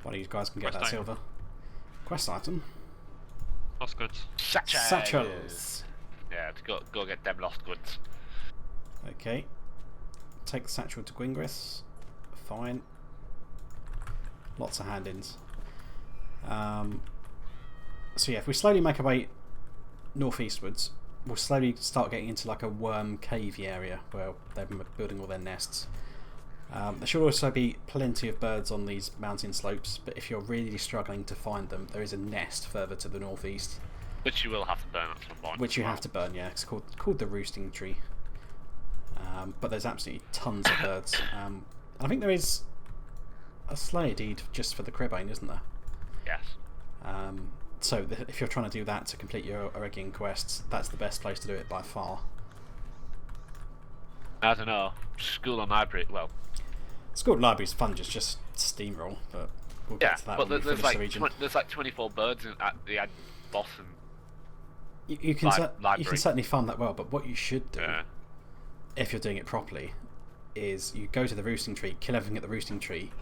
One of you guys can get Quest that item. silver. Quest item. Lost goods. Satchels. Yeah, to go get them lost goods. Okay. Take the satchel to Gwingris. Fine. Lots of hand-ins. So yeah, if we slowly make our way northeastwards, we'll slowly start getting into like a worm cavey area where they're building all their nests. There should also be plenty of birds on these mountain slopes, but if you're really struggling to find them, there is a nest further to the northeast. Which you will have to burn at some point. Which you have to burn, yeah. It's called the roosting tree. But there's absolutely tons of birds. I think there is a slayer deed just for the Cribane, isn't there? Yes. So if you're trying to do that to complete your Eregion quests, that's the best place to do it by far. I don't know. School and library. Well, School library's fun, just steamroll, but we'll get to that when we finish the region. There's like 24 birds at the boss and you can certainly farm that well, but what you should do, if you're doing it properly, is you go to the roosting tree, kill everything at the roosting tree,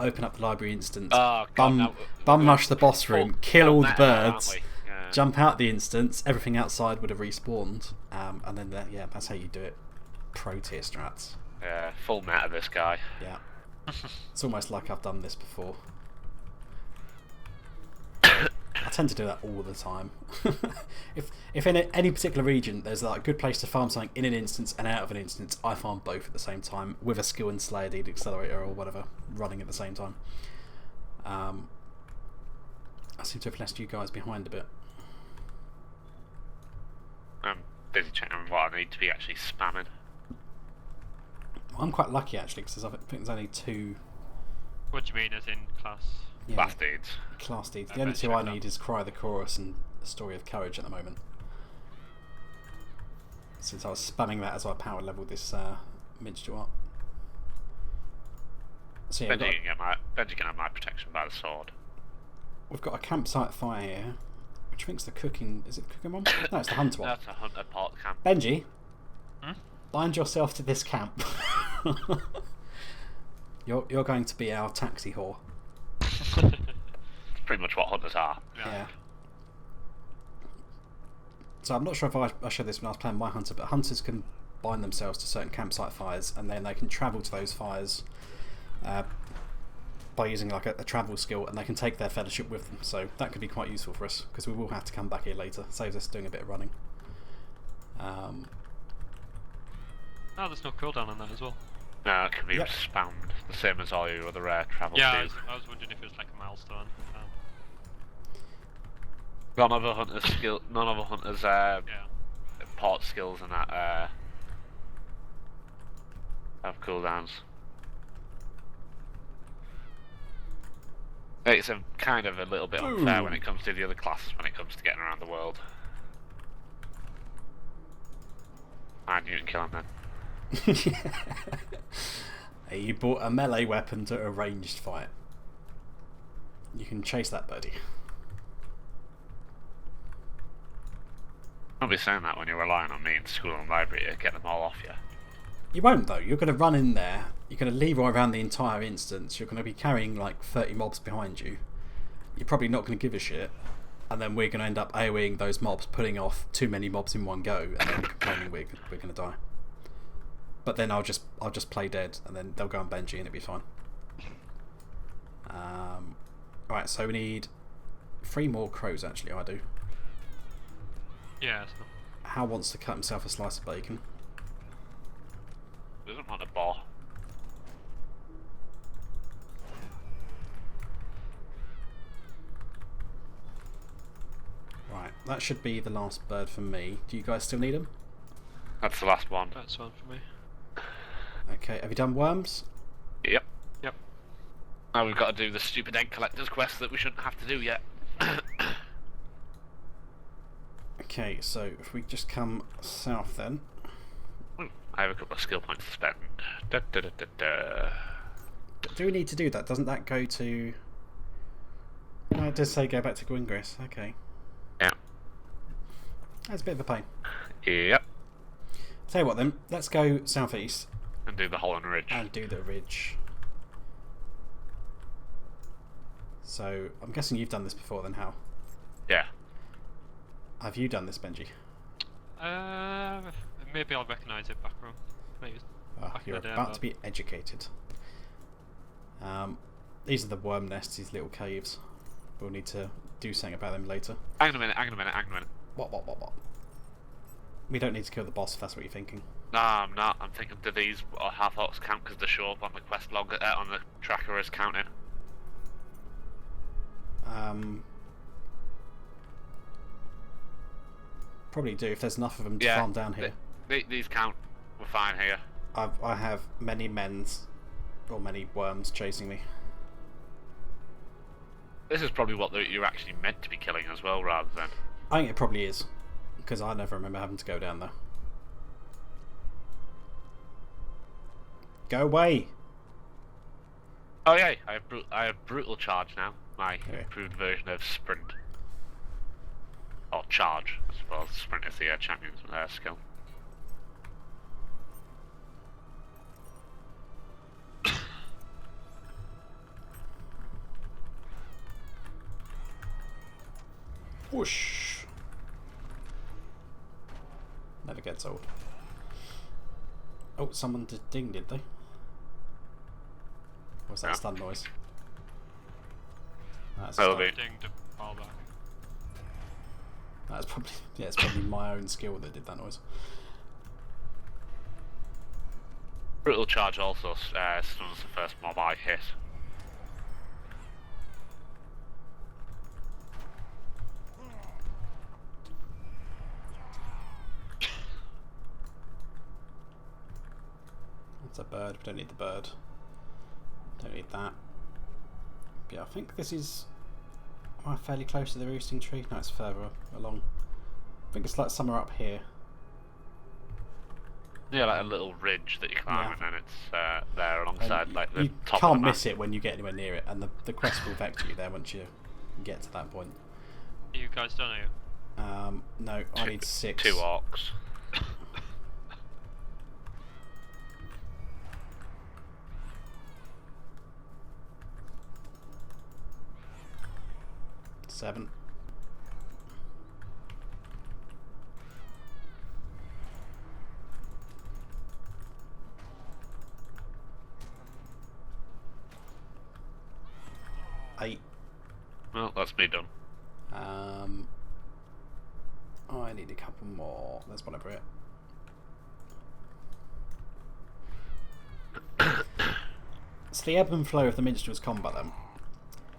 open up the library instance, bum rush the boss room, kill all the birds, jump out the instance, everything outside would have respawned, and then that's how you do it. Pro tier strats. Yeah, full meta this guy. Yeah. It's almost like I've done this before. I tend to do that all the time. if in any particular region there's like a good place to farm something in an instance and out of an instance, I farm both at the same time with a skill and Slayer Deed Accelerator or whatever running at the same time. I seem to have left you guys behind a bit. I'm busy checking what I need to be actually spamming. I'm quite lucky actually because I think there's only 2. What do you mean, as in class? Yeah, Class deeds. class deeds. The only 2 I need is Cry the Chorus and Story of Courage at the moment. Since I was spamming that as I power leveled this minstrel up. So yeah, Benji can have my protection by the sword. we've got a campsite fire here. Which thinks the cooking... Is it the cooking one? No, it's the hunter one. That's a hunter part camp. Benji, bind yourself to this camp. You're going to be our taxi whore. Pretty much what hunters are. Yeah. So I'm not sure if I showed this when I was playing my hunter, but hunters can bind themselves to certain campsite fires, and then they can travel to those fires by using like a travel skill, and they can take their fellowship with them. So that could be quite useful for us because we will have to come back here later. Saves us doing a bit of running. Oh, there's no cooldown on that as well. No, it can be spammed, the same as all your other travel deeds. I was wondering if it was like a milestone. None of the hunters' port skills and that have cooldowns. It's kind of a little bit unfair when it comes to the other classes, when it comes to getting around the world. And you can kill him then. You bought a melee weapon to a ranged fight. You can chase that birdie. I'll be saying that when you're relying on me in school and library to get them all off you. You won't though. You're going to run in there. You're going to leroy around the entire instance. You're going to be carrying like 30 mobs behind you. You're probably not going to give a shit. And then we're going to end up AoEing those mobs, putting off too many mobs in one go, and then complaining we're going to die. But then I'll just play dead, and then they'll go on Benji, and it'll be fine. Alright, so we need 3 more crows. Actually, I do. Yeah. So. Hal wants to cut himself a slice of bacon. Doesn't want a ball. Right, that should be the last bird for me. Do you guys still need them? That's the last one. That's one for me. Okay, have you done worms? Yep. Yep. Now we've got to do the stupid egg collector's quest that we shouldn't have to do yet. Okay, so if we just come south then. I have a couple of skill points to spend. Da, da, da, da, da. Do we need to do that? Doesn't that go to... No, it does say go back to Gwingris. Okay. Yeah. That's a bit of a pain. Yep. Tell you what then, let's go southeast. And do the Holland Ridge. And do the ridge. So I'm guessing you've done this before then, Hal? Yeah. Have you done this, Benji? Maybe I'll recognise it back room. Maybe. You're about to be educated. These are the worm nests, these little caves. We'll need to do something about them later. Hang on a minute. What? We don't need to kill the boss if that's what you're thinking. No, I'm not. I'm thinking, do these half-orcs count because they show up on the quest log, on the tracker as counting? Probably do if there's enough of them to farm down here. These count. We're fine here. I have many many worms chasing me. This is probably what you're actually meant to be killing as well, rather than... I think it probably is, because I never remember having to go down there. Go away! Oh yeah, I have brutal charge now. My improved version of sprint. Or charge, I suppose. Sprint is the champion's skill. Whoosh! Never gets old. Oh, someone did ding, did they? Or was that a stun noise? That's Maybe. Ding to fall back. That's probably it's probably my own skill that did that noise. Brutal charge also stuns the first mob I hit. That's a bird. We don't need the bird. Don't need that. Yeah, I think this is... Am I fairly close to the roosting tree? No, it's further along. I think it's like somewhere up here. Yeah, like a little ridge that you climb, and then it's there alongside like the you top can't of the miss it when you get anywhere near it, and the quest will vector you there once you get to that point. Are you guys done, are you? No, I need 6. 2 orcs. 7. Well, that's me done. I need a couple more. There's one over it. So the ebb and flow of the Minstrel's combat then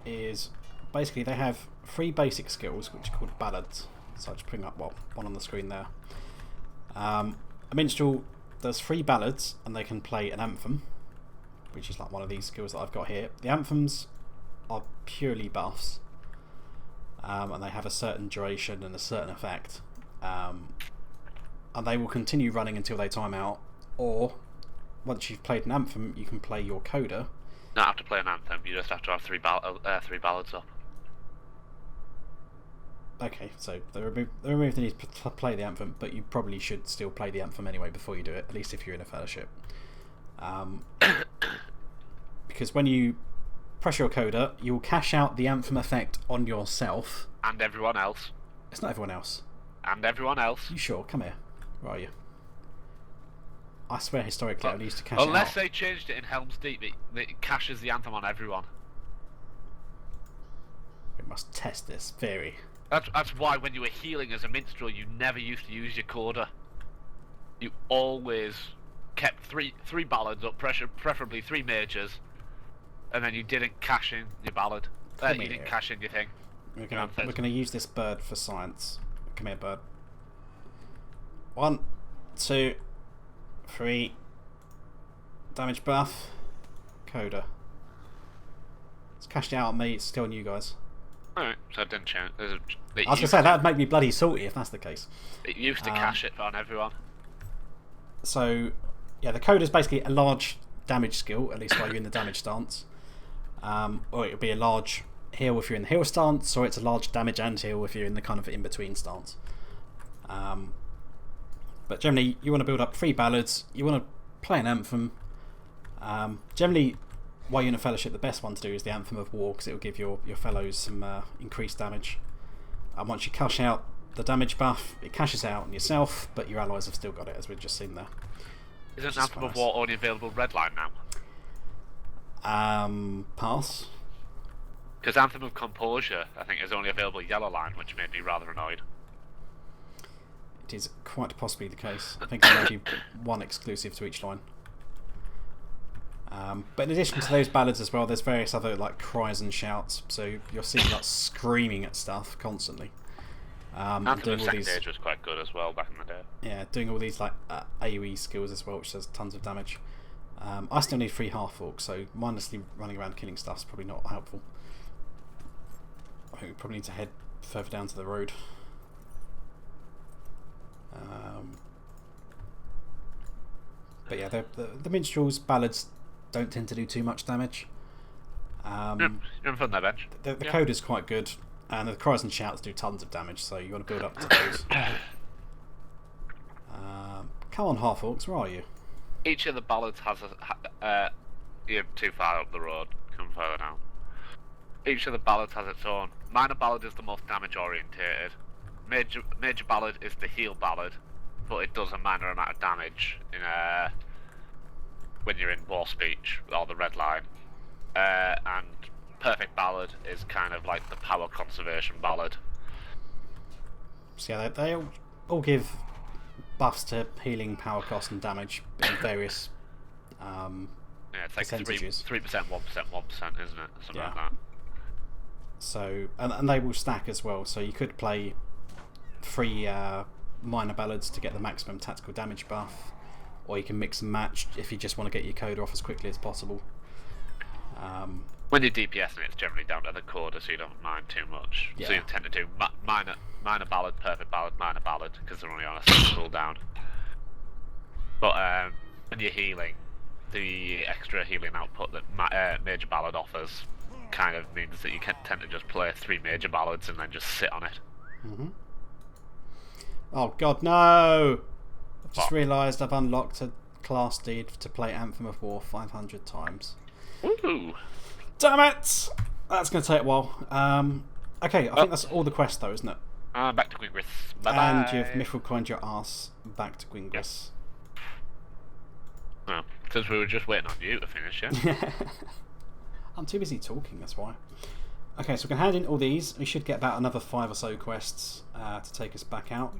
is basically they have 3 basic skills which are called ballads. So I'll just bring up one on the screen there. A Minstrel does 3 ballads and they can play an anthem, which is like one of these skills that I've got here. The anthems are purely buffs, and they have a certain duration and a certain effect, and they will continue running until they time out, or once you've played an anthem you can play your coda. Not have to play an anthem, you just have to have 3 ballads up. Okay, so they remove the need to play the anthem, but you probably should still play the anthem anyway before you do it, at least if you're in a fellowship. Because when you press your coda, you will cash out the anthem effect on yourself. And everyone else. It's not everyone else. And everyone else. You sure? Come here. Where are you? I swear historically I used to cash it out. Unless they changed it in Helm's Deep, it caches the anthem on everyone. We must test this theory. That's why when you were healing as a minstrel, you never used to use your coda. You always kept three ballads up, preferably 3 majors, and then you didn't cash in your ballad. You didn't cash in your thing. We're gonna use this bird for science. Come here, bird. 1, 2, 3. Damage buff. Coda. It's cashed out on me. It's still on you guys. Alright, so it didn't change. I was gonna say that would make me bloody salty if that's the case. It used to cash it on everyone. So yeah, the coda is basically a large damage skill, at least while you're in the damage stance. Or it'll be a large heal if you're in the heal stance, or it's a large damage and heal if you're in the kind of in-between stance. But generally, you want to build up 3 ballads, you want to play an anthem. Generally, while you're in a fellowship, the best one to do is the Anthem of War, because it will give your fellows some increased damage. And once you cash out the damage buff, it cashes out on yourself, but your allies have still got it, as we've just seen there. Isn't Anthem of War only available red line now? Pass. Because Anthem of Composure, I think, is only available yellow line, which made me rather annoyed. It is quite possibly the case. I think there may be one exclusive to each line. But in addition to those ballads as well, there's various other like cries and shouts. So you're seeing like screaming at stuff constantly. Anthem of Second Age was quite good as well back in the day. Yeah, doing all these like AoE skills as well, which does tons of damage. I still need 3 half-orcs, so mindlessly running around killing stuff's probably not helpful. I think we probably need to head further down to the road. But yeah, the minstrels, ballads don't tend to do too much damage. You're on that bench. The code is quite good, and the cries and shouts do tons of damage, so you want to build up to those. Come on, half-orcs, where are you? Each of the ballads has a... you're too far up the road. Come further down. Each of the ballads has its own. Minor ballad is the most damage orientated. Major ballad is the heal ballad, but it does a minor amount of damage in when you're in war speech or the red line. And perfect ballad is kind of like the power conservation ballad. So yeah, they all give buffs to healing, power cost, and damage in various it's like percentages. 3%, 1%, 1%, isn't it? Something like that. So and they will stack as well. So you could play 3 minor ballads to get the maximum tactical damage buff, or you can mix and match if you just want to get your coda off as quickly as possible. When you're DPSing, it's generally down to the coda, so you don't mind too much. Yeah. So you tend to do minor ballad, perfect ballad, minor ballad, because they're only on a single cooldown. But when you're healing, the extra healing output that major ballad offers kind of means that you can tend to just play 3 major ballads and then just sit on it. Oh god, no! I've just realised I've unlocked a class deed to play Anthem of War 500 times. Ooh! Damn it! That's going to take a while. Okay, I think that's all the quest though, isn't it? Back to Gwingris. Bye-bye. And you've mithril coined your ass back to Gwingris. Well, since we were just waiting on you to finish, yeah? I'm too busy talking, that's why. Okay, so we can hand in all these. We should get about another 5 or so quests to take us back out.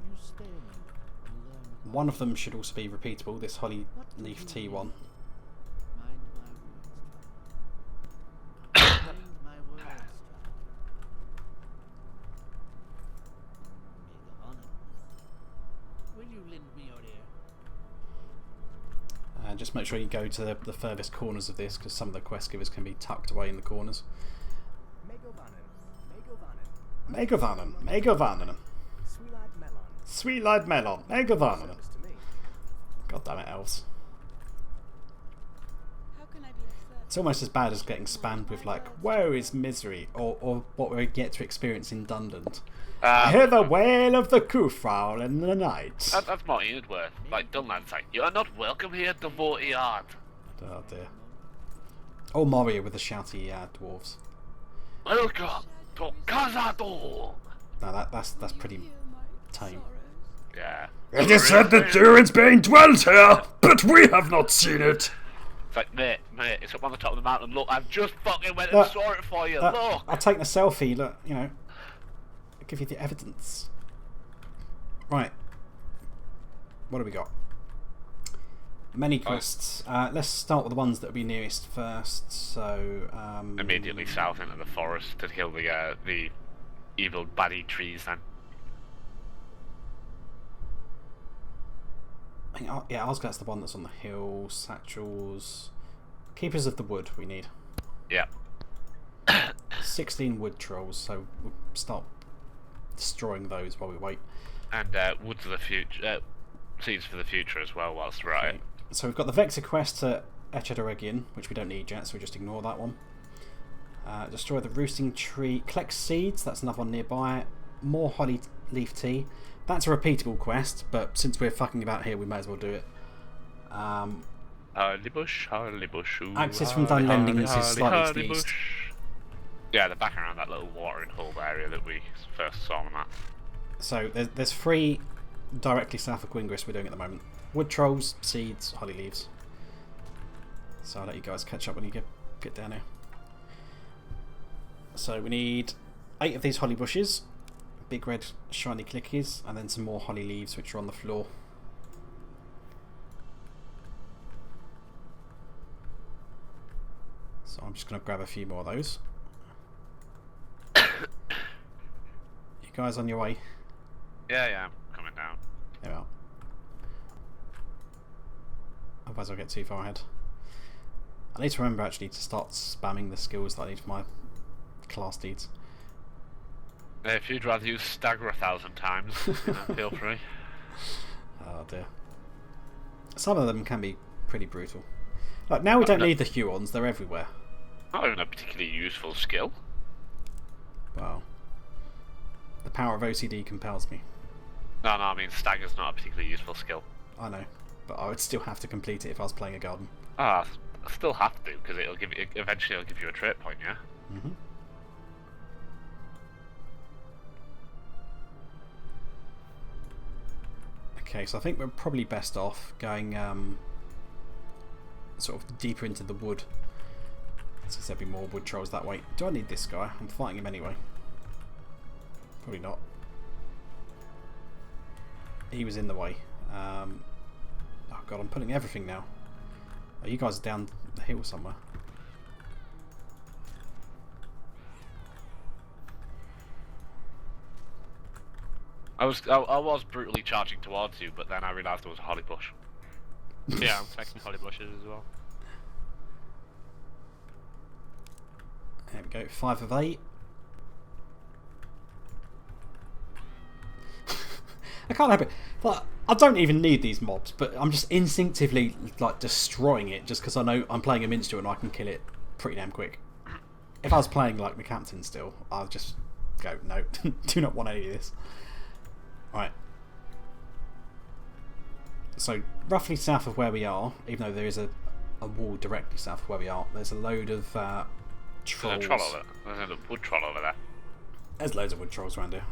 One of them should also be repeatable, this Holly Leaf Tea one. Just make sure you go to the furthest corners of this, because some of the quest givers can be tucked away in the corners. Megavanen, Megavanen. Sweet-eyed melon, Megavanen. God damn it, elves. It's almost as bad as getting spammed with like, where is misery? Or what we get to experience in Dunland. I hear the wail of the Kufraul in the night. That's more Eardworth. Like Dunland's like, you are not welcome here, devotee art. Oh dear. Or Moria with the shouty dwarves. Welcome to Khazad-dûr. No, that's pretty tame. Yeah. It is said that Durin's bane dwells here, but we have not seen it. It's like, mate, it's up on the top of the mountain. Look, I've just fucking went and saw it for you. Look. I'll take the selfie. Look, you know. I'll give you the evidence. Right. What do we got? Many quests. Let's start with the ones that will be nearest first. So immediately south into the forest to kill the evil baddie trees. Then. I think, yeah, Osgard's the one that's on the hill. Satchels. Keepers of the Wood we need. Yeah. 16 wood trolls, so we'll start destroying those while we wait. And Woods of the Future, Seeds for the Future as well whilst we're at it. So we've got the Vexor quest to Eregion, which we don't need yet, so we just ignore that one. Destroy the roosting tree. Collect seeds, that's another one nearby. More holly leaf tea. That's a repeatable quest, but since we're fucking about here, we may as well do it. Harley bush, harley bush. Ooh, access from Dunlendings is slightly to the east. Yeah, they're back around that little watering hole area that we first saw them at. So there's 3 directly south of Gwingris we're doing at the moment. Wood trolls, seeds, holly leaves. So I'll let you guys catch up when you get down here. So we need 8 of these holly bushes, big red shiny clickies, and then some more holly leaves which are on the floor. So I'm just going to grab a few more of those. You guys on your way? Yeah, I'm coming down. There we are. Otherwise I'll get too far ahead. I need to remember actually to start spamming the skills that I need for my class deeds. If you'd rather use stagger 1,000 times, feel free. Oh dear. Some of them can be pretty brutal. Like now we don't need the Huons, they're everywhere. Not even a particularly useful skill. Well, the power of OCD compels me. No, I mean stagger's not a particularly useful skill. I know, but I would still have to complete it if I was playing a garden. I still have to, because eventually it'll give you a trait point, yeah? Mm-hmm. Okay, so I think we're probably best off going sort of deeper into the wood, since there'll be more wood trolls that way. Do I need this guy? I'm fighting him anyway. Probably not. He was in the way. Oh god, I'm pulling everything now. Oh, you guys are down the hill somewhere. I was brutally charging towards you, but then I realised there was a holly bush. Yeah, I'm collecting holly bushes as well. There we go, 5 of 8. I can't help it. Like, I don't even need these mobs, but I'm just instinctively like destroying it just because I know I'm playing a minstrel and I can kill it pretty damn quick. If I was playing like my captain still, I'll just go, no, do not want any of this. Right. So roughly south of where we are, even though there is a wall directly south of where we are, there's a load of trolls. There's a troll over there. There's a wood troll over there. There's loads of wood trolls around here.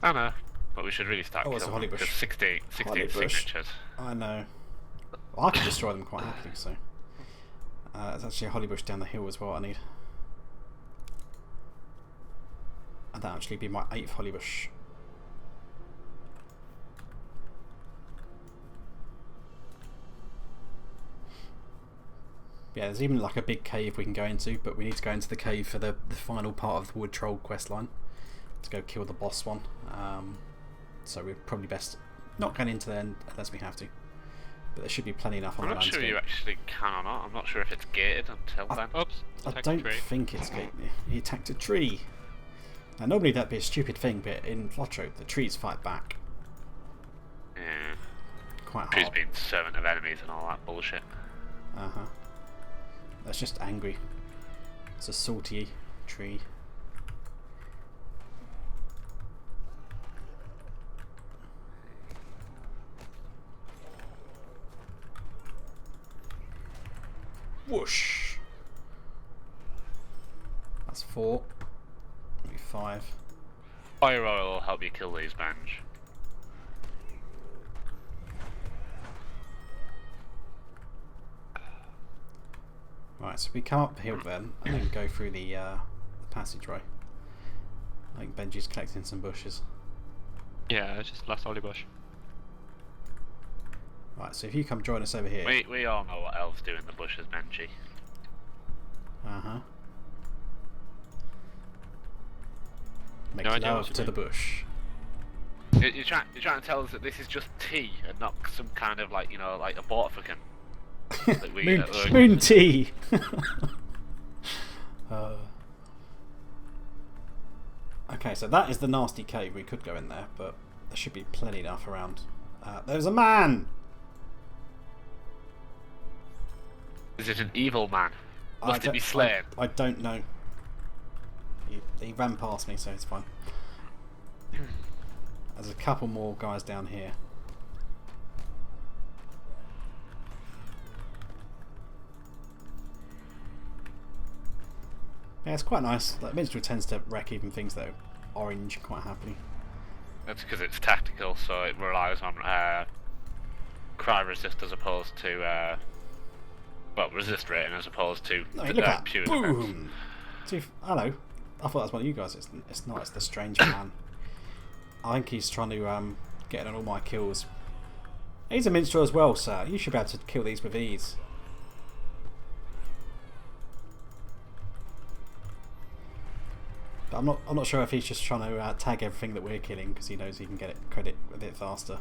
I know, but we should really start killing them. Because 68 signatures. I know. Well, I can destroy them quite happily, so. There's actually a holly bush down the hill as well I need. And that'll actually be my 8th holly bush. Yeah, there's even like a big cave we can go into, but we need to go into the cave for the final part of the Wood Troll quest line to go kill the boss one. So we're probably best not going into there unless we have to. But there should be plenty enough on the landscape. I'm not sure you actually can or not. I'm not sure if it's gated until then. Oops, I don't think it's gated. He attacked a tree. Now normally that'd be a stupid thing, but in LOTRO the trees fight back. Yeah. Quite hard. Trees being servant of enemies and all that bullshit. Uh-huh. That's just angry. It's a salty tree. Whoosh! That's 4. Maybe 5. Fire oil will help you kill these bench. Right, so we come up the hill then, and then go through the passageway. I think Benji's collecting some bushes. Yeah, it's just last holly bush. Right, so if you come join us over here. We all know what elves do in the bushes, Benji. Uh-huh. Make No idea love what to you the bush. You're trying to tell us that this is just tea and not some kind of like, you know, like a Balthelion. Moon tea! Okay, so that is the nasty cave. We could go in there, but there should be plenty enough around. There's a man! Is it an evil man? Must it be slain? I don't know. He ran past me, so it's fine. There's a couple more guys down here. Yeah, it's quite nice. Like, Minstrel tends to wreck even things that are orange quite happily. That's because it's tactical, so it relies on cry resist as opposed to resist rating as opposed to look at pure boom. Hello. I thought that was one of you guys. It's not. It's the strange man. I think he's trying to get in on all my kills. He's a minstrel as well, sir. You should be able to kill these with ease. But I'm not sure if he's just trying to tag everything that we're killing because he knows he can get credit with it faster.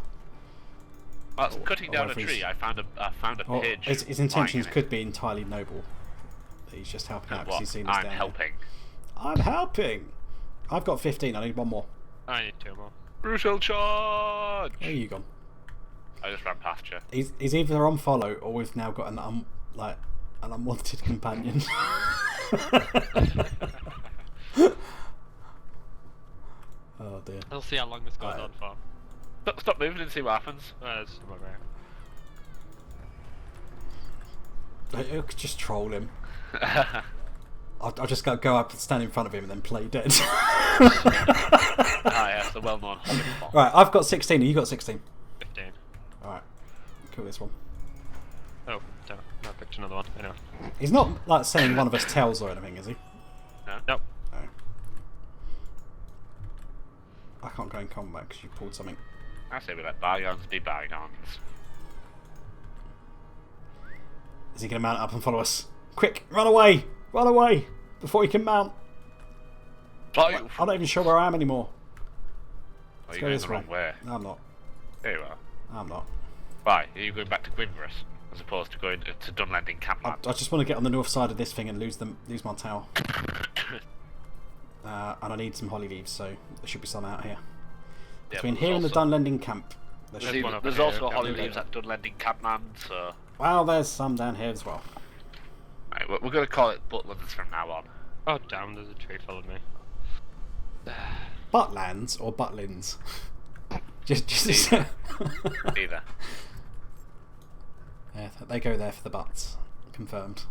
Well, cutting down a tree, I found a page. His intentions could be entirely noble. He's just helping out because he's seen us down. I'm helping. I'm helping. I've got 15. I need one more. I need 2 more. Brutal charge! Where are you gone? I just ran past you. He's either on follow or we've now got an unwanted companion. Oh dear. I'll see how long this goes on for. Stop moving and see what happens. It's about right. I could just troll him. I'll just go up and stand in front of him and then play dead. Yes, the well-known Hobbit. Right, I've got 16. You got 16. 15. Alright, kill this one. Oh, no, I picked another one. I know. He's not like saying one of us tells or anything, is he? No. Nope. No. I can't go in combat because you pulled something. I say we let bygones be bygones. Is he going to mount up and follow us? Quick, run away! Run away! Before he can mount. I'm not even sure where I am anymore. Well, you're going the wrong way. No, I'm not. There you are. I'm not. Why? Are you going back to Gwingris as opposed to going to Dunlending Campland? I just want to get on the north side of this thing and lose my tower. And I need some holly leaves, so there should be some out here. Yeah, Between here and the Dunlending camp. There's also holly leaves at Dunlending Campland, so... Well, there's some down here as well. Right, we're going to call it Buttlands from now on. Oh damn, there's a tree following me. Buttlands or Butlins? just Either. Yeah, they go there for the butts. Confirmed.